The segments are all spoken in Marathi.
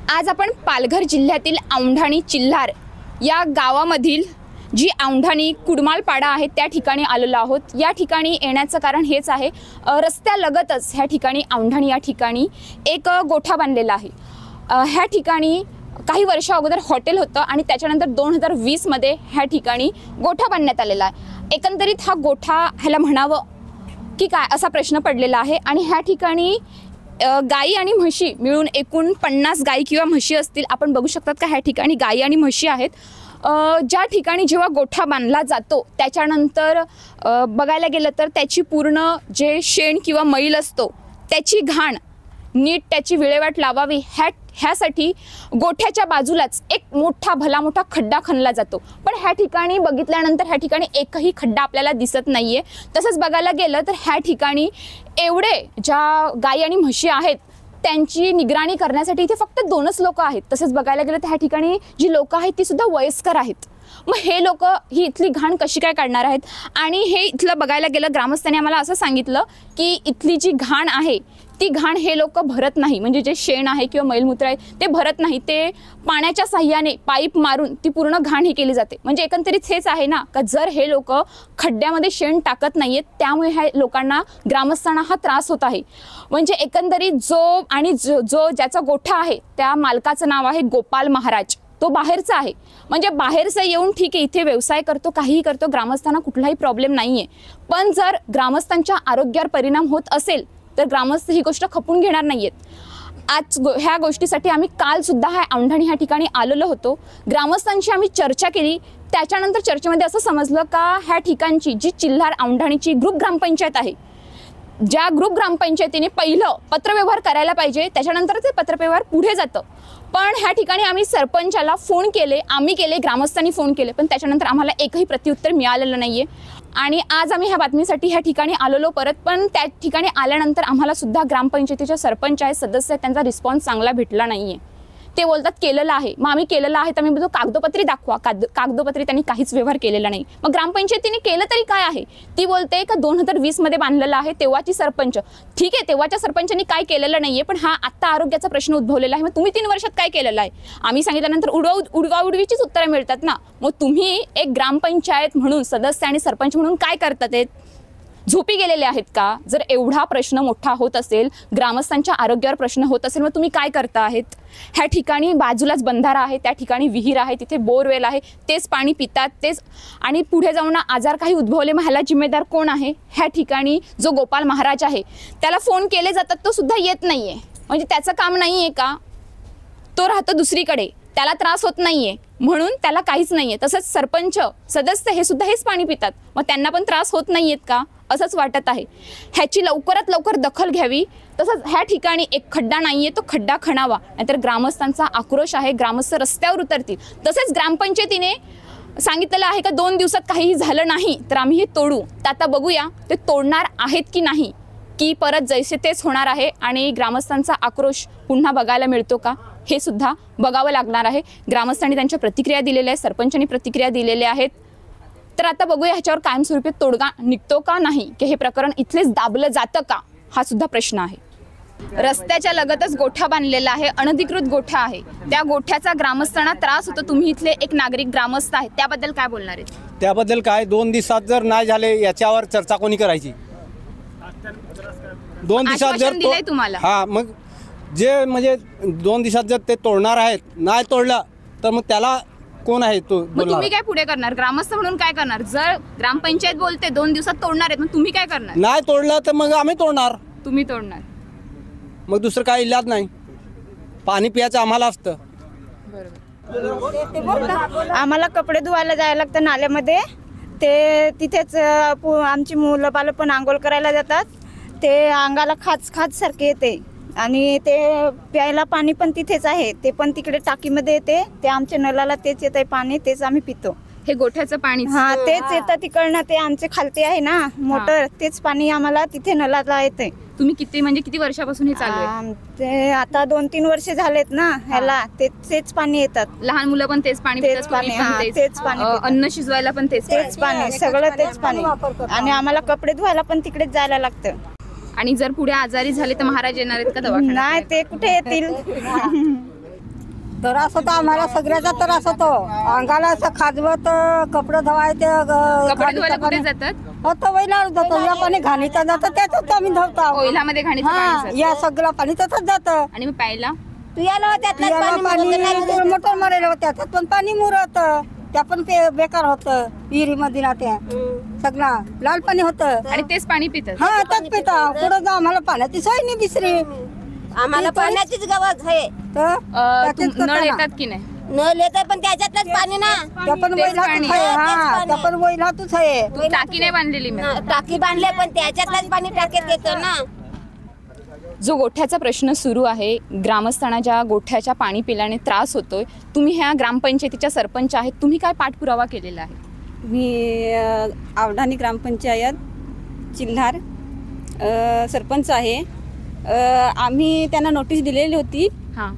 आज आपण पालघर जिल्ह्यातील औंढाणी चिल्हार या गावामधील जी औंढाणी कुडमालपाडा आहे त्या ठिकाणी आलेलो आहोत। या ठिकाणी येण्याचं कारण हेच आहे, रस्त्यालगतच ह्या ठिकाणी औंढाणी या ठिकाणी एक गोठा बांधलेला आहे। ह्या ठिकाणी काही वर्षा अगोदर हॉटेल होतं आणि त्याच्यानंतर 2020 मध्ये ह्या ठिकाणी गोठा बांधण्यात आलेला आहे। एकंदरीत हा गोठा ह्याला म्हणावं की काय असा प्रश्न पडलेला आहे आणि ह्या ठिकाणी गाई आणि म्हशी मिळून एकूण 50 गाई किंवा म्हशी असतील। आपण बघू शकतात का ह्या ठिकाणी गाई आणि म्हशी आहेत। ज्या ठिकाणी जेव्हा गोठा बांधला जातो त्याच्यानंतर बघायला गेलं तर त्याची पूर्ण जे शेण किंवा मैल असतो त्याची घाण नीट त्याची विल्हेवाट लावावी ह्यासाठी गोठ्याच्या बाजूलाच एक मोठा भला मोठा खड्डा खणला जातो। पण ह्या ठिकाणी बघितल्यानंतर ह्या ठिकाणी एकही खड्डा आपल्याला दिसत नाहीये। तसंच बघायला गेलं तर ह्या ठिकाणी एवढे ज्या गाई आणि म्हशी आहेत त्यांची निगराणी करण्यासाठी इथे फक्त 2च लोक आहेत। तसंच बघायला गेलं तर ह्या ठिकाणी जी लोक आहेत ती सुद्धा वयस्कर आहेत। मग हे लोक ही इथली घाण कशी काय काढणार आहेत? आणि हे इथलं बघायला गेलं ग्रामस्थांनी आम्हाला असं सांगितलं की इथली जी घाण आहे ती घाण हे लोक भरत नाही, म्हणजे जे शेण आहे किंवा मैलमूत्र आहे ते भरत नाही, ते पाण्याच्या साह्याने पाईप मारून ती पूर्ण घाण ही केली जाते। म्हणजे एकंदरीत हेच आहे ना का जर हे लोक खड्ड्यामध्ये शेण टाकत नाहीयेत त्यामुळे ह्या लोकांना ग्रामस्थांना हा त्रास होत आहे। म्हणजे एकंदरीत जो ज्याचा गोठा आहे त्या मालकाचं नाव आहे गोपाल महाराज, तो बाहेरचा आहे। म्हणजे बाहेरचा येऊन ठीक आहे इथे व्यवसाय करतो काहीही करतो, ग्रामस्थांना कुठलाही प्रॉब्लेम नाहीये। पण जर ग्रामस्थांच्या आरोग्यावर परिणाम होत असेल तर ग्रामस्थ ही गोष्ट खपून घेणार नाहीयेत। आज ह्या गोष्टीसाठी आम्ही काल सुद्धा ह्या औंढाणी ह्या ठिकाणी आलेलो होतो। ग्रामस्थांशी आम्ही चर्चा केली। त्याच्यानंतर चर्चेमध्ये असं समजलं का ह्या ठिकाणची जी चिल्हार औंढाणीची ग्रुप ग्रामपंचायत आहे, ज्या ग्रुप ग्रामपंचायतीने पहिलं पत्रव्यवहार करायला पाहिजे त्याच्यानंतर ते पत्रव्यवहार पुढे जातं। पण ह्या ठिकाणी आम्ही सरपंचाला फोन केले, आम्ही केले, ग्रामस्थांनी फोन केले, पण त्याच्यानंतर आम्हाला एकही प्रत्युत्तर मिळालेलं नाहीये। आणि आज आम्ही ह्या बातमीसाठी ह्या ठिकाणी आलेलो परत, पण त्या ठिकाणी आल्यानंतर आम्हाला सुद्धा ग्रामपंचायतीचे सरपंच आहे सदस्य आहेत त्यांचा रिस्पॉन्स चांगला भेटला नाहीये। ते बोलतात केलेलं आहे, मग आम्ही केलेलं आहे तर मी बोलतो कागदोपत्री दाखवा, कागदोपत्री त्यांनी काहीच व्यवहार केलेला नाही। मग ग्रामपंचायतीने केलं तरी काय आहे? ती बोलते का 2020 मध्ये बांधलेलं आहे, तेव्हाची सरपंच, ठीक आहे तेव्हाच्या सरपंचांनी काय केलेलं नाहीये, पण हा आत्ता आरोग्याचा प्रश्न उद्भवलेला आहे, मग तुम्ही 3 वर्षात काय केलेलं आहे? आम्ही सांगितल्यानंतर उडवाउडवीचीच उत्तरं मिळतात ना। मग तुम्ही एक ग्रामपंचायत म्हणून सदस्य आणि सरपंच म्हणून काय करतात? झोपी गेलेले आहेत का? जर एवढा प्रश्न मोठा होत असेल, ग्रामस्थांच्या आरोग्यावर प्रश्न होत असेल, मग तुम्ही काय करता आहेत? ह्या ठिकाणी बाजूलाच बंधारा आहे, त्या ठिकाणी विहीर आहे, तिथे बोरवेल आहे, तेच पाणी पितात तेच, आणि पुढे जाऊन आजार काही उद्भवले मग ह्याला जिम्मेदार कोण आहे? ह्या ठिकाणी जो गोपाल महाराज आहे त्याला फोन केले जातात तो सुद्धा येत नाहीये। म्हणजे त्याचं काम नाहीये का? तो राहतो दुसरीकडे, त्याला त्रास होत नाहीये म्हणून त्याला काहीच नाहीये। तसंच सरपंच सदस्य हे सुद्धा हेच पाणी पितात, मग त्यांना पण त्रास होत नाहीयेत का? असंच वाटत आहे। ह्याची लवकरात लवकर दखल घ्यावी। तसंच ह्या ठिकाणी एक खड्डा नाहीये तो खड्डा खणावा, नाहीतर ग्रामस्थांचा आक्रोश आहे, ग्रामस्थ रस्त्यावर उतरतील। तसेच ग्रामपंचायतीने सांगितलेलं आहे का 2 दिवसात काहीही झालं नाही तर आम्ही हे तोडू। तर आता बघूया ते तोडणार आहेत की नाही, की परत जैसे तेच होणार आहे आणि ग्रामस्थांचा आक्रोश पुन्हा बघायला मिळतो का, हे सुद्धा बघावं लागणार आहे। ग्रामस्थांनी त्यांच्या प्रतिक्रिया दिलेल्या आहेत, सरपंचांनी प्रतिक्रिया दिलेल्या आहेत। तर आता बघूया ह्याच्यावर कायमस्वरूपी तोडगा निघतो का नाही, की हे प्रकरण इथलेच दाबलं जातं का, हा सुद्धा प्रश्न आहे। रस्त्याच्या लगतच गोठा बांधलेला आहे, अनधिकृत गोठा आहे, त्या गोठ्याचा ग्रामस्थांना त्रास होतो। तुम्ही इथले एक नागरिक ग्रामस्थ आहेत, त्याबद्दल काय बोलणार आहेत? त्याबद्दल काय 2 दिवसात जर नाही झाले याच्यावर चर्चा कोणी करायची? 2 दिवसात जर दिलंय तुम्हाला, हा मग जे म्हणजे 2 दिवसात जर ते तोडणार आहेत, नाही तोडलं तर मग त्याला कोण आहे तो? मग तुम्ही काय पुढे करणार? ग्रामस्थ म्हणून काय करणार? जर ग्रामपंचायत बोलते 2 दिवसात तोडणार आहेत, मग तुम्ही काय करणार? नाही तोडलं तर मग आम्ही तोडणार। तुम्ही तोडणार, मग दुसरं काय इलाज नाही, पाणी प्यायचं आम्हाला असतं। आम्हाला कपडे धुवायला जायला लागतं नाल्यामध्ये, ते तिथेच आमची मुलं बालं पण आंघोळ करायला जातात, ते अंगाला खाज सारखे येते आणि ते प्यायला पाणी पण तिथेच आहे, ते पण तिकडे टाकीमध्ये येते, ते आमच्या नळाला तेच येत आहे पाणी, तेच आम्ही पितो। हे गोठ्याचं पाणी? हा तेच येतं तिकडनं, ते आमचे खालते आहे ना मोटर, तेच पाणी आम्हाला तिथे नळाला येते। तुम्ही किती वर्षापासून हे चालू आहे? ते आता 2-3 वर्ष झालेत ना ह्याला, तेच पाणी येतात। लहान मुलं पण तेच पाणी तेच पाणी, तेच पाणी, अन्न शिजवायला पण तेच पाणी, सगळं तेच पाणी, आणि आम्हाला कपडे धुवायला पण तिकडेच जायला लागतं। आणि जर पुढे आजारी झाले तर महाराज येणार आहेत का दवाखान्यात? नाही, ते कुठे येतील? त्रास होता आम्हाला, सगळ्याचा त्रास होतो. अंगाला असं खाजवत, कपडे धुवायचे, कपडे धुवायला कुठे जातात? होतं वैला जातो, या पाणी घाणीचं जातं त्याच्यात आम्ही धुतो. कोयलामध्ये घाणीचं पाणी हा, जातं. या सगळं पाणी त्याच्यात जातं. आणि मग प्यायला पियाला पाणी मोटर मारेल त्याच्यात पण पाणी मुरत, त्या पण बेकार होतं. विहिरीमध्ये ना त्या सगळं लाल पाणी होतं. आणि तेच पाणी पितात. हा तेच पिता. पुढं जा, आम्हाला पाण्याची सोय नाही दुसरी. आम्हाला पाण्याचीच गरज आहे. तर त्याच्यात नळ करताना. येतात की नाही? नळ येत पण त्याच्यातलंच पाणी ना. त्या पण तेच वैलातच पाणी. आहे. तेच हा, पाणी. त्या पण वैलातच आहे. टाकी नाही बांधलेली मी. टाकी बांधले पण त्याच्यातलंच पाणी टाकीत येतं ना. जो गोठ्याचा प्रश्न सुरू आहे, ग्रामस्थांना ज्या गोठ्याच्या पाणी पिल्याने त्रास होतोय, तुम्ही ह्या ग्रामपंचायतीच्या सरपंच आहेत, तुम्ही काय पाठपुरावा केलेला आहे? मी आवढाणी ग्रामपंचायत चिल्हार सरपंच आहे. आम्ही त्यांना नोटीस दिलेली होती. हां,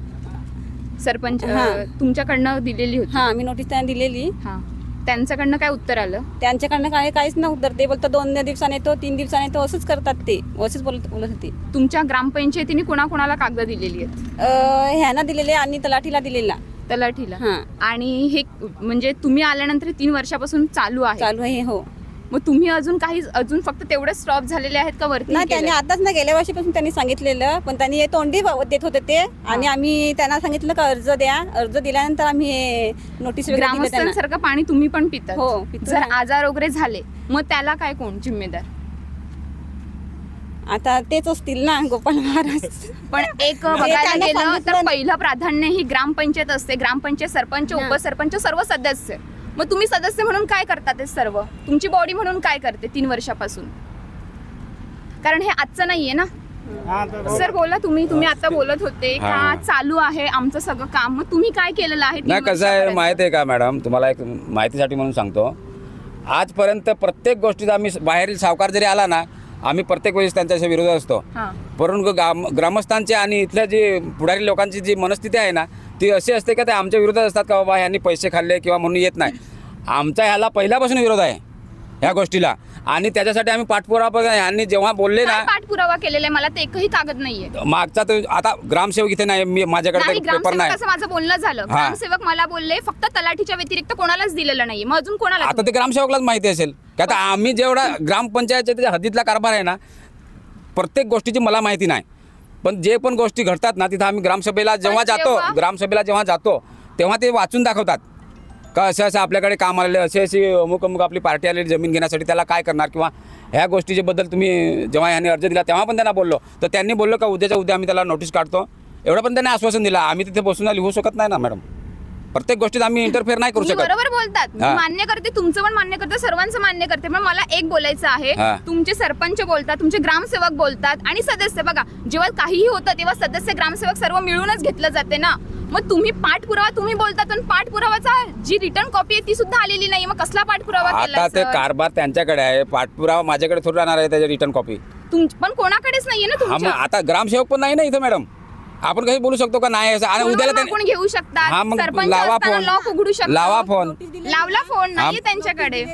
सरपंच हां. तुमच्याकडनं दिलेली होती. हां, आम्ही नोटीस त्यांना दिलेली. हां, त्यांच्याकडनं काय उत्तर आलं? त्यांच्याकडनं काहीच नाही उत्तर. ते बोलतात 2 दिवसाने येतो, 3 दिवसाने येतो, असंच करतात ते. असंच बोलत होते. तुमच्या ग्रामपंचायतीने कोणाकोणाला कागद दिलेली आहेत? ह्यांना दिलेले आणि तलाठीला दिलेला. तलाठीला. हां. आणि हे म्हणजे तुम्ही आल्यानंतर 3 वर्षापासून चालू आहे. चालू आहे. हो. मग तुम्ही अजून फक्त तेवढे स्टॉप झालेले आहेत का वरती? नाही, त्यांनी आताच ना गेल्या वर्षीपासून त्यांनी सांगितलेलं, पण त्यांनी तोंडी देत होते ते. आणि आम्ही त्यांना सांगितलं का अर्ज द्या. अर्ज दिल्यानंतर आम्ही नोटीस वगैरे दिली त्यांना. ग्रामस्थांसारखं पाणी तुम्ही पण पिता? हो, पितो जर ना. आजार वगैरे झाले मग त्याला काय कोण जिम्मेदार? आता तेच असतील ना, गोपाल महाराज. पण एक बघायला त्यांना गेलं तर सांगितलं- पहिलं प्राधान्य ही ग्रामपंचायत असते. ग्रामपंचायत सरपंच, उपसरपंच, सर्व सदस्य. मग तुम्ही सदस्य म्हणून काय करता ते सर्व? तुमची बॉडी म्हणून काय करते 3 वर्षापासून? कारण हे आजचं नाहीये ना. सर बोला, तुम्ही आता बोलत होते का हां. चालू आहे आमचं सगळं काम. मग तुम्ही काय केलेलं आहे 3 नाही, कसं आहे वर्षापर्यंत? माहिती आहे का मॅडम, तुम्हाला एक माहितीसाठी म्हणून सांगतो. आजपर्यंत प्रत्येक गोष्टीत आम्ही बाहेरील सावकार जरी आला ना, आम्ही प्रत्येक वेळेस त्यांच्या विरोधात असतो. हां. परंतु ग्रामस्थांची आणि इथल्या जे पुढारी लोकांची जी मनस्थिती आहे ना, ती अशी असते का ते आमच्या विरोधात असतात का बाबा ह्यांनी पैसे खाल्ले किंवा म्हणून येत नाही. आमचा ह्याला पहिल्यापासून विरोध आहे ह्या गोष्टीला. आणि त्याच्यासाठी आम्ही पाठपुरावा ह्यांनी जेव्हा बोलले काय ना, पाठपुरावा केलेला आहे? मला तर एकही कागद नाहीये. मागचा तो आता ग्रामसेवक इथे नाही, मी माझ्याकडे नाही, पेपर ग्रामसेवक नाही. असं माझं बोलणं झालं. हां. ग्रामसेवक मला बोलले फक्त तलाठीच्या व्यतिरिक्त कोणालाच दिलेलं नाहीये. मग अजून कोणाला? आता ते ग्रामसेवकलाच माहिती असेल का? आता आम्ही जेवढा ग्रामपंचायतच्या हद्दीतला कारभार आहे ना, प्रत्येक गोष्टीची मला माहिती नाही. पण जे पण गोष्टी घडतात ना, तिथं आम्ही ग्रामसभेला जेव्हा जातो तेव्हा ते वाचून दाखवतात का असं असं आपल्याकडे काम आलेले, अशी अमुक आपली पार्टी आलेली जमीन घेण्यासाठी, त्याला काय करणार किंवा ह्या गोष्टीच्या बद्दल तुम्ही जेव्हा ह्यांनी अर्ज दिला तेव्हा पण त्यांना बोललो, तर त्यांनी बोललो का उद्याच्या उद्या आम्ही त्याला नोटीस काढतो. एवढं पण त्यांनी आश्वासन दिलं. आम्ही तिथे बसून लिहू शकत नाही ना मॅडम. प्रत्येक गोष्टीत आम्ही इंटरफेअर नाही करू तुम्ही शकत. बरोबर बोलतात. मी हां. मान्य करते, तुमचं पण मान्य करते, सर्वांचं मान्य करते. पण मला एक बोलायचं आहे, हां. तुमचे सरपंच बोलतात, तुमचे ग्रामसेवक बोलतात आणि सदस्य. बघा, जेव्हा काहीही होतं तेव्हा सदस्य ग्रामसेवक सर्व मिळूनच घेतलं जाते ना. मग तुम्ही पाठपुरावा तुम्ही बोलतात, पण पाठपुरावाचा जी रिटर्न कॉपी आहे ती सुद्धा आलेली नाही. मग कसला पाठपुरावा केला? आता ते कारभार त्यांच्याकडे आहे, पाठपुरावा माझ्याकडे थोडी राहणार आहे त्याची रिटर्न कॉपी. पण कोणाकडेच नाहीये ना हा, मग तुमच्या. आता ग्रामसेवक पण नाही ना इथं मॅडम. आपण काही बोलू शकतो का नाही असं? आणि उद्याला फोनवर मागून घेऊ हा, शकतात. मग सरपंच लावा असताना फोन. लॉक उघडू शकतात. लावा फोन. लावला फोन नाहीये त्यांच्याकडे.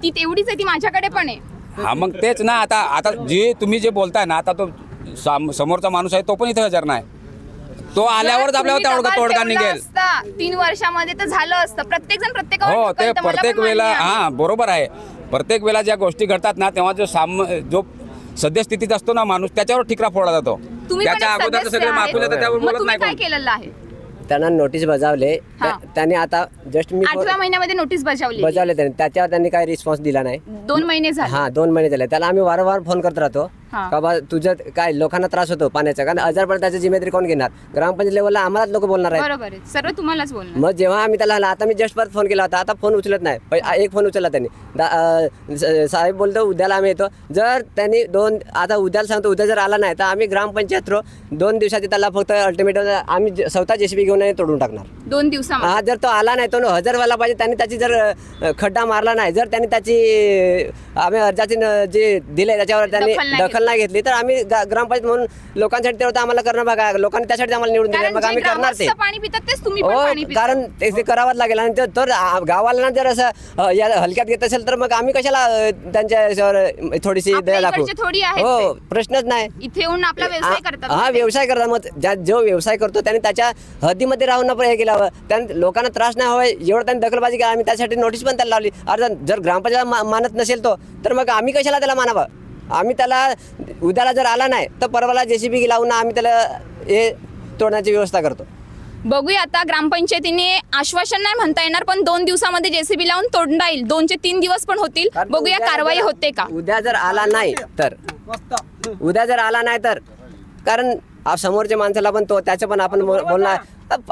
ती तेवढीच आहे, ती माझ्याकडे पण आहे. हा, मग तेच ना. आता जे तुम्ही जे बोलताय ना, आता तो समोरचा माणूस आहे तो पण इथे हजर नाही. तो आल्यावरच आपल्यावर तोडगा निघेल. 3 वर्षामध्ये तर झालं असतं. प्रत्येक जण प्रत्येकावर हो, ते ढकलतं. मला प्रत्येक पण वेळेला मान्य आहे. हा बरोबर आहे. प्रत्येक वेळेला ज्या गोष्टी घडतात ना, तेव्हा जो सद्यस्थितीत असतो ना माणूस, त्याच्यावर ठिकरा फोडला जातो. तुम्ही पण त्याच्या एक अगोदर सदस्य सगळे आहे. माफुले तर त्यावर मग बोलत तुम्ही नाही काय कोण. केलेलं आहे? त्यांना नोटीस बजावले. हा. त्यांनी आता जस्ट मी 8व्या महिन्यामध्ये नोटीस बजावली. बजावले त्यांनी, त्याच्यावर त्यांनी काही रिस्पॉन्स दिला नाही. 2 महिने झाले. हा, 2 महिने झाले. त्याला आम्ही वारंवार फोन करत राहतो हा. का बा तुझं काय लोकांना त्रास होतो पाण्याचा, कारण आजारपणाची जिम्मेदारी कोण घेणार? ग्रामपंचायत लेवलला आम्हालाच लोक बोलणार आहेत. बरोबर आहे, सर्व तुम्हालाच बोलणार. मग जेव्हा आम्ही त्याला आता मी जस्ट परत फोन केला होता, आता फोन उचलत नाही. एक फोन उचलला त्यांनी. साहेब बोलतो उद्याला आम्ही येतो. जर त्यांनी आता उद्याला सांगतो, उद्या जर आला नाही तर आम्ही ग्रामपंचायत थ्रू 2 दिवसाची त्याला फक्त अल्टिमेटम आम्ही स्वतः JCB घेऊन तोडून टाकणार. 2 दिवसामध्ये. हा, जर तो आला नाही, तो हजर व्हायला पाहिजे. त्यांनी त्याची जर खड्डा मारला नाही, जर त्यांनी त्याची आम्ही अर्जाची जे दिले त्याच्यावर त्यांनी दखल नाही दखल दखल नाही घेतली तर आम्ही ग्रामपंचायत म्हणून लोकांसाठी तेवढं आम्हाला करणं बघा. लोकांनी त्यासाठी आम्हाला निवडून दिले, कारण मग जे आम्ही करणार ते. ग्रामस्थ पाणी पितात तेच तुम्ही पण हो, पाणी पिता. कारण ते करावंच लागेल. आणि तर गावाला जर असं या हलक्यात घेत असेल तर मग आम्ही कशाला त्यांच्या याच्यावर थोडीशी आपल्या दया दाखवू. इकडचे थोडी आहेत हो, प्रश्नच नाही. इथे येऊन आपला व्यवसाय करतात. हा, व्यवसाय करतात. मग जो व्यवसाय करतो त्याने त्याच्या हद्दीमध्ये राहून हे केलं हवं. त्याने लोकांना त्रास नाही हवा एवढं त्यांनी दखलबाजी केली. आम्ही त्यासाठी नोटीस पण त्याला लावली. अर्थात जर ग्रामपंचायत मानत नसेल तो तर मग आम्ही कशाला त्याला मानावं. आम्ही त्याला उद्याला जर आला नाही तर परवाला JCB लावून आम्ही त्याला हे तोडण्याची व्यवस्था करतो. बघूया आता ग्रामपंचायतीने आश्वासन नाही म्हणता येणार, पण 2 दिवसामध्ये JCB लावून तोडता येईल. 2 ते 3 दिवस पण होतील. बघूया कारवाई होते का. उद्या जर आला नाही तर कारण समोरच्या माणसाला पण तो त्याचं पण आपण बोलणार.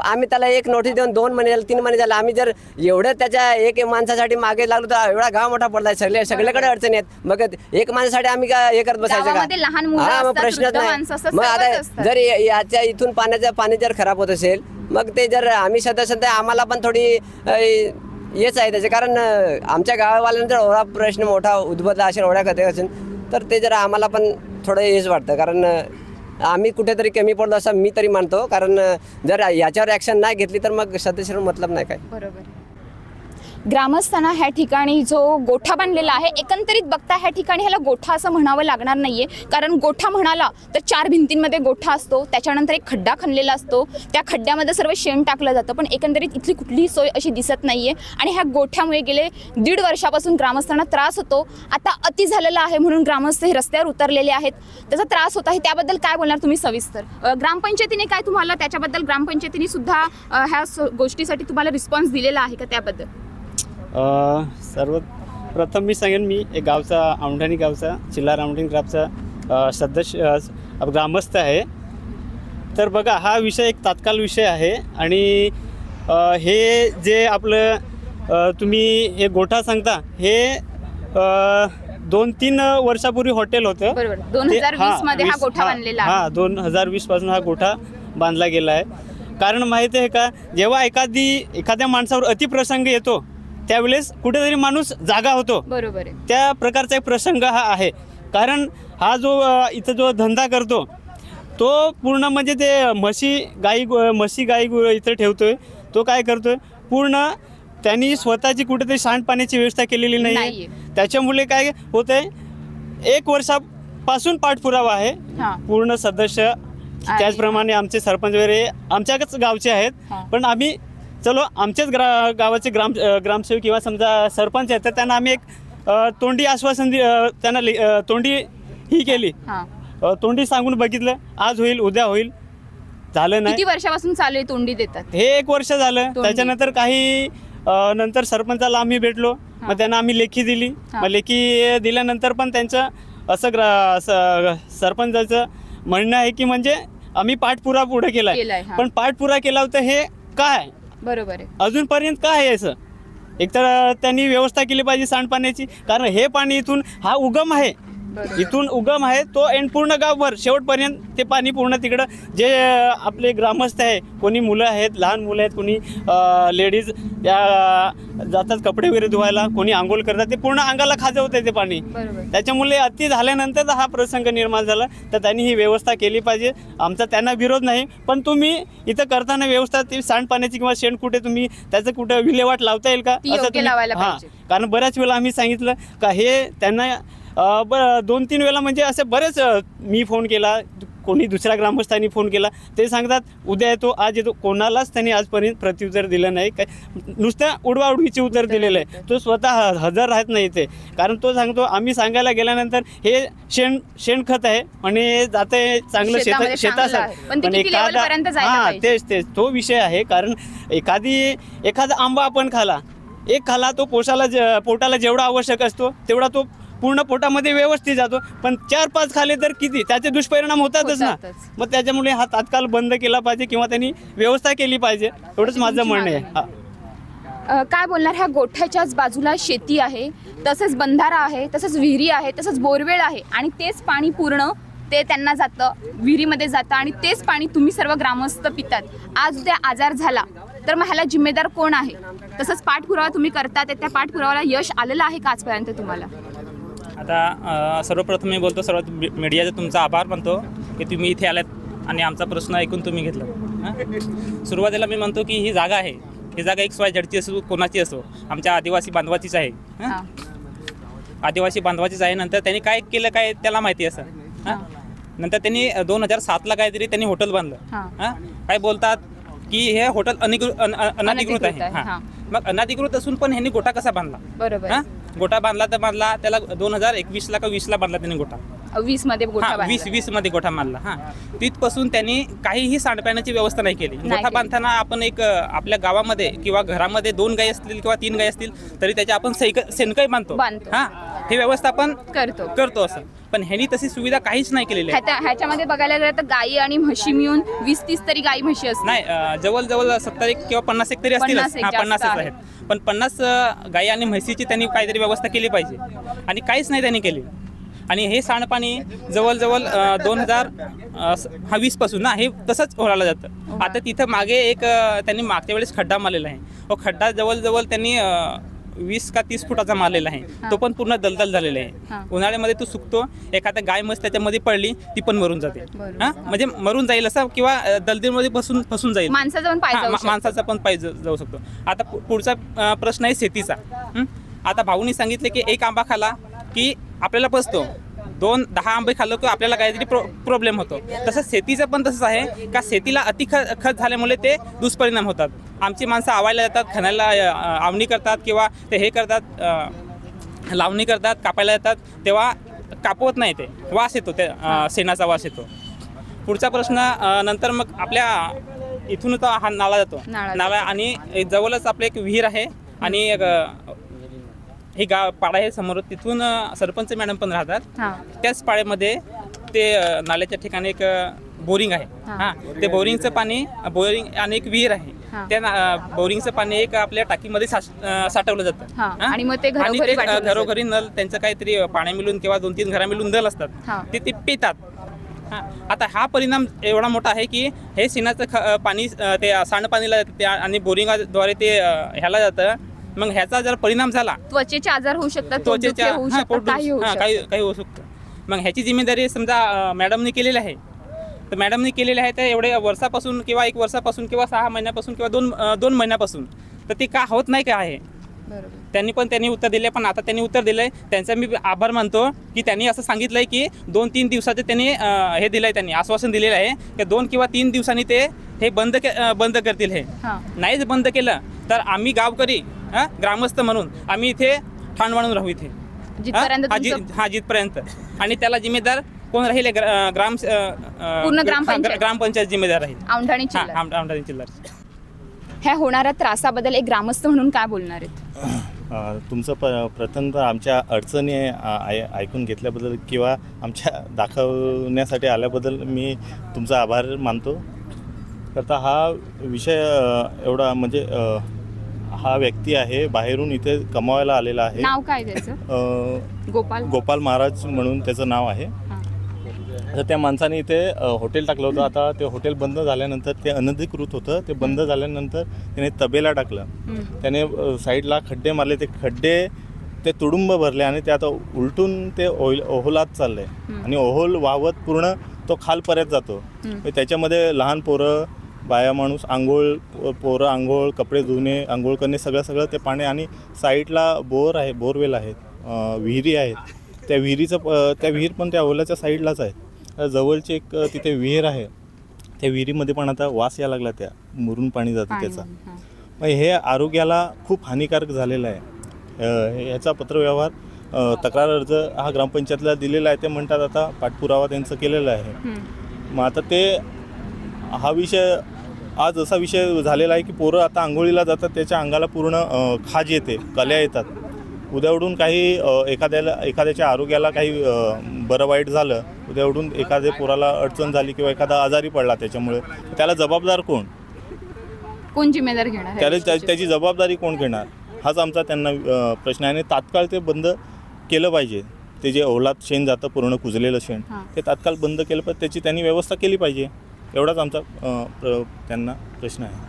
आम्ही त्याला एक नोटीस देऊन 2 महिने झाले, 3 महिने झाले. आम्ही जर एवढं त्याच्या एक माणसासाठी मागे लागलो तर एवढा गाव मोठा पडलाय. सगळीकडे अडचणी आहेत. मग एक माणसासाठी आम्ही काय हे करत बसायचं गावामध्ये लहान मुलं का. मग असतात, प्रश्नच वृद्ध नाही. माणसं असतात, मग सर्वच आता असतात. जर याच्या इथून पाणी जर खराब होत असेल मग ते जर आम्ही सध्या आम्हाला पण थोडी हेच आहे त्याचे. कारण आमच्या गावावाल्यांना जर एवढा प्रश्न मोठा उद्भवला असेल एवढ्या कथे असेल तर ते जरा आम्हाला पण थोडं हेच वाटतं. कारण आम्ही कुठेतरी कमी पडलो असं मी तरी मानतो. कारण जर याच्यावर ॲक्शन नाही घेतली तर मग सदस्यांना मतलब नाही काय. बरोबर. ग्रामस्थांना ह्या ठिकाणी जो गोठा बांधलेला आहे, एकंदरीत बघता ह्या ठिकाणी ह्याला गोठा असं म्हणावं लागणार नाहीये. कारण गोठा म्हणाला तर 4 भिंतींमध्ये गोठा असतो, त्याच्यानंतर एक खड्डा खणलेला असतो, त्या खड्ड्यामध्ये सर्व शेण टाकलं जातं. पण एकंदरीत इथली कुठलीही सोय अशी दिसत नाहीये. आणि ह्या गोठ्यामुळे गेले 1.5 वर्षापासून ग्रामस्थांना त्रास होतो. आता अति झालेला आहे म्हणून ग्रामस्थ हे रस्त्यावर उतरलेले आहेत. त्याचा त्रास होत आहे. त्याबद्दल काय बोलणार तुम्ही सविस्तर. ग्रामपंचायतीने काय तुम्हाला त्याच्याबद्दल ग्रामपंचायतीने सुद्धा ह्या गोष्टीसाठी तुम्हाला रिस्पॉन्स दिलेला आहे का त्याबद्दल. सर्वप्रथम मी सांगेन, मी एक गावचा औंढाणी गावचा चिल्हार औंढाणी गावचा सदस्य ग्रामस्थ आहे. तर बघा, हा विषय एक तात्काळ विषय आहे. आणि हे जे आपलं तुम्ही हे गोठा सांगता हे 2-3 वर्षापूर्वी हॉटेल होतं. बरोबर. 2020 मध्ये हा गोठा बांधलेला आहे. 2020 पासून हा गोठा बांधला गेला आहे. कारण माहिती आहे का, जेव्हा एखाद्या माणसावर अतिप्रसंग येतो त्यावेळेस कुठेतरी माणूस जागा होतो. बरोबर आहे. त्या प्रकारचा एक प्रसंग हा आहे. कारण हा जो इथं जो धंदा करतो तो पूर्ण म्हणजे ते म्हशी गाई इथं ठेवतोय. तो काय करतोय, पूर्ण त्यांनी स्वतःची कुठेतरी सांडपाण्याची व्यवस्था केलेली नाही. त्याच्यामुळे काय होतंय, 1 वर्षापासून पाठपुरावा आहे. पूर्ण सदस्य त्याचप्रमाणे आमचे सरपंच वगैरे आमच्याच गावचे आहेत. पण आम्ही चलो आमच्याच गावाचे ग्रामसेवक किंवा समजा सरपंच आहेत तर त्यांना आम्ही एक तोंडी आश्वासन त्यांना तोंडी ही केली. तोंडी सांगून बघितलं, आज होईल उद्या होईल, झालं नाही. किती वर्षापासून चालू आहे तोंडी देतात. हे 1 वर्ष झालं. त्याच्यानंतर काही नंतर सरपंचाला आम्ही भेटलो. मग त्यांना आम्ही लेखी दिली. मग लेखी दिल्यानंतर पण त्यांचं असं सरपंचाचं म्हणणं आहे की म्हणजे आम्ही पाठपुरावा पुढे केलाय. पण पाठपुरावा केला होता हे काय. बरोबर आहे. अजूनपर्यंत काय आहे असं. एकतर त्यांनी व्यवस्था केली पाहिजे सांडपाण्याची. कारण हे पाणी इथून हा उगम आहे, इथून उगम आहे तो एंड पूर्ण गावभर शेवटपर्यंत ते पाणी पूर्ण तिकडं जे आपले ग्रामस्थ आहे, कोणी मुलं आहेत, लहान मुलं आहेत, कोणी लेडीज या जातात कपडे वगैरे धुवायला, कोणी आंघोळ करतात, ते पूर्ण अंगाला खाजवतं ते पाणी. त्याच्यामुळे अति झाल्यानंतर हा प्रसंग निर्माण झाला. तर त्यांनी ही व्यवस्था केली पाहिजे. आमचा त्यांना विरोध नाही. पण तुम्ही इथं करताना व्यवस्था ती सांडपाण्याची किंवा शेण कुठे तुम्ही त्याचं कुठं विल्हेवाट लावता येईल का असं. हां, कारण बऱ्याच वेळा आम्ही सांगितलं का हे त्यांना 2-3 वेळा म्हणजे असे बरेच मी फोन केला, कोणी दुसऱ्या ग्रामस्थांनी फोन केला, ते सांगतात उद्या येतो आज येतो. कोणालाच त्यांनी आजपर्यंत प्रत्युत्तर दिलं नाही. काय नुसतं उडवाउडवीचे उत्तर दिलेलं आहे. तो स्वतः हजर राहत नाही ते. कारण तो सांगतो आम्ही सांगायला गेल्यानंतर हे शेणखत आहे आणि जाते चांगलं शेतासाठी. पण एखादा तेच तो विषय आहे. कारण एखादा आंबा आपण खाला तो पोटाला जेवढा आवश्यक असतो तेवढा तो पूर्ण पोटामध्ये व्यवस्थित जातो. पण 4-5 खाले तर किती त्याचे दुष्परिणाम होतातच ना. मग त्याच्यामुळे हा तात्काळ बंद केला पाहिजे किंवा त्यांनी व्यवस्था केली पाहिजे, एवढंच माझं म्हणणं आहे. काय बोलणार. ह्या गोठ्याच्याच बाजूला शेती आहे, तसंच बंधारा आहे, तसंच विहिरी आहे, तसंच बोरवेळ आहे. आणि तेच पाणी पूर्ण ते त्यांना जातं, विहिरीमध्ये जातं आणि तेच पाणी तुम्ही सर्व ग्रामस्थ पितात. आज उद्या आजार झाला तर मग ह्याला जिम्मेदार कोण आहे. तसंच पाठपुरावा तुम्ही करतात, त्या पाठपुरावाला यश आलेलं आहे का आजपर्यंत तुम्हाला. आता सर्वप्रथम मी बोलतो, सर्वात मीडियाचा तुमचा आभार मानतो की तुम्ही इथे आलात आणि आमचा प्रश्न ऐकून तुम्ही घेतला. सुरुवातीला मी म्हणतो की ही जागा आहे, ही जागा XYZची असो, कोणाची असो, आमच्या आदिवासी बांधवाचीच आहे. आदिवासी बांधवाचीच आहे. नंतर त्यांनी काय केलं काय त्याला माहिती असं. नंतर त्यांनी 2007ला काहीतरी त्यांनी हॉटेल बांधलं. काय बोलतात की हे हॉटेल अनधिकृत आहे. मग अनधिकृत असून पण ह्यांनी गोटा कसा बांधला? बरोबर. गोटा बांधला तर बांधला त्याला 2021ला का 20ला बांधला त्यांनी गोटा. 20 मध्ये गोठा बांधला. 20 मध्ये गोठा बांधला. तिथपासून त्यांनी काहीही सांडपाण्याची व्यवस्था नाही केली. गोठा बांधताना आपण एक आपल्या गावामध्ये किंवा घरामध्ये 2 गायी असतील किंवा 3 गायी असतील तरी त्याच्या आपण शेणकाई बांधतो. हे व्यवस्था आपण करतो असं. पण ह्यांनी तशी सुविधा काहीच नाही केलेली आहे. ह्याच्यामध्ये बघायला गेलं तर गायी आणि म्हशी मिळून 20-30 तरी गायी म्हशी असतील. नाही, जवळजवळ 70 किंवा 50 तरी असतील. 50 आहेत. पण 50 गायी आणि म्हशीची त्यांनी काहीतरी व्यवस्था केली पाहिजे आणि काहीच नाही त्यांनी केली. आणि हे सांडपाणी जवळजवळ 2020 पासून ना हे तसंच ओढायला जातं. आता तिथं मागे एक त्यांनी मागच्या वेळेस खड्डा मारलेला आहे. खड्डा जवळजवळ त्यांनी 20 का 30 फुटाचा मारलेला आहे. तो पण पूर्ण दलदल झालेला आहे. उन्हाळ्यामध्ये तो सुकतो, एखादा गाय म्हस त्याच्यामध्ये पडली ती पण मरून जाते. म्हणजे मरून जाईल असं किंवा दलदलीमध्ये फसून जाईल. माणसाचा पण पाय जाऊ शकतो. आता पुढचा प्रश्न आहे शेतीचा. आता भाऊनी सांगितले की एक आंबा खाला की आपल्याला पचतो, 10 आंबे खाल्लं की आपल्याला काहीतरी प्रॉब्लेम होतो. तसंच शेतीचं पण तसंच आहे का शेतीला अति खत झाल्यामुळे ते दुष्परिणाम होतात. आमची माणसं आवायला जातात, खणायला आवणी करतात किंवा ते हे करतात, लावणी करतात, कापायला जातात, तेव्हा कापवत नाही, ते वास येतो, ते शेणाचा वास येतो. पुढचा प्रश्न नंतर मग आपल्या इथून तर हा नाला जातो. नाला आणि जवळच आपलं एक विहीर आहे आणि हे पाडा आहे समोर. तिथून सरपंच मॅडम पण राहतात. त्याच पाड्यामध्ये ते नाल्याच्या ठिकाणी एक बोरिंग आहे. ते बोरिंगचं पाणी आणि एक विहीर आहे. त्या बोरिंगचं पाणी एक आपल्या टाकीमध्ये साठवलं जातं आणि मग ते घरोघरी नल त्यांचं काहीतरी पाणी मिळून किंवा 2-3 घरा मिळून नल असतात ते पितात. आता हा परिणाम एवढा मोठा आहे की हे शेणाचं पाणी ते सांडपाणीला जातं आणि बोरिंगद्वारे ते ह्याला जातं. मग ह्याचा जर परिणाम झाला, त्वचेचे आजार होऊ शकतात, काही होऊ शकतं. मग ह्याची जिम्मेदारी समजा मॅडमने केलेली आहे. तर मॅडमने केलेली आहे तर एवढे वर्षापासून किंवा 1 वर्षापासून किंवा 6 महिन्यापासून किंवा 2 महिन्यापासून तर ते का होत नाही का आहे. त्यांनी उत्तर दिले. पण आता त्यांनी उत्तर दिलंय, त्यांचा मी आभार मानतो की त्यांनी असं सांगितलंय की 2-3 दिवसाचे त्यांनी हे दिलंय, त्यांनी आश्वासन दिलेलं आहे की 2 किंवा 3 दिवसांनी ते हे बंद करतील. हे नाहीच बंद केलं तर आम्ही गावकरी ग्रामस्थ म्हणून आम्ही इथे ठाण मांडून राहू इथे जिथपर्यंत. आणि त्याला जिम्मेदार कोण राहील? ग्रामपंचायत जिम्मेदार राहील. औंढाणी जिल्हा. ह्या होणाऱ्या त्रासाबद्दल एक ग्रामस्थ म्हणून काय बोलणार आहेत? तुमचं प्रथमतः आमच्या अडचणी ऐकून घेतल्याबद्दल किंवा आमच्या दाखवण्यासाठी आल्याबद्दल मी तुमचा आभार मानतो. करता हा विषय एवढा म्हणजे हा व्यक्ती आहे बाहेरून इथे कमावायला आलेला आहे. नाव काय त्याचं? गोपाल महाराज म्हणून त्याचं नाव आहे. तर त्या माणसाने इथे हॉटेल टाकलं होतं. आता ते हॉटेल बंद झाल्यानंतर ते अनधिकृत होतं. ते बंद झाल्यानंतर त्याने तबेला टाकलं. त्याने साईडला खड्डे मारले. ते खड्डे ते तुडुंब भरले आणि ते आता उलटून ते ओहोलात चाललंय आणि ओहोल वाहवत पूर्ण तो खालपर्यंत जातो. त्याच्यामध्ये लहान पोरं, बाया माणूस आंघोळ, पोरं आंघोळ, कपडे धुणे, आंघोळ करणे, सगळं ते पाणी. आणि साईडला बोरवेल आहेत, विहिरी आहेत. त्या विहीर पण त्या ओल्याच्या साईडलाच आहेत. जवळची एक तिथे विहीर आहे. त्या विहिरीमध्ये पण आता वास यायला लागला, त्या मुरून पाणी जातं त्याचा. मग हे आरोग्याला खूप हानिकारक झालेलं आहे. ह्याचा पत्रव्यवहार तक्रार अर्ज हा ग्रामपंचायतला दिलेला आहे. ते म्हणतात आता पाठपुरावा त्यांचं केलेला आहे. मग आता ते हा विषय आज असा विषय झालेला आहे की पोरं आता आंघोळीला जातात, त्याच्या अंगाला पूर्ण खाज येते, कल्या येतात. उद्यावडून काही एखाद्याच्या आरोग्याला काही बरं वाईट झालं, उद्यावडून एखाद्या पोराला अडचण झाली किंवा एखादा आजारी पडला, त्याच्यामुळे त्याला जबाबदार कोण जिम्मेदार घेणार? त्याची जबाबदारी कोण घेणार हाच आमचा त्यांना प्रश्न आहे. आणि तात्काळ ते बंद केलं पाहिजे. ते जे ओलात शेण जातं पूर्ण कुजलेलं शेण, ते तात्काळ बंद केलं पाहिजे. त्याची त्यांनी व्यवस्था केली पाहिजे. एवढाच आमचा त्यांना प्रश्न आहे.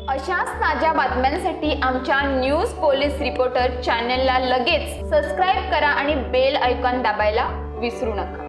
अशाच ताज्या बातम्यांसाठी आमच्या न्यूज पोलीस रिपोर्टर चॅनलला लगेच सबस्क्राईब करा आणि बेल आयकॉन दाबायला विसरू नका.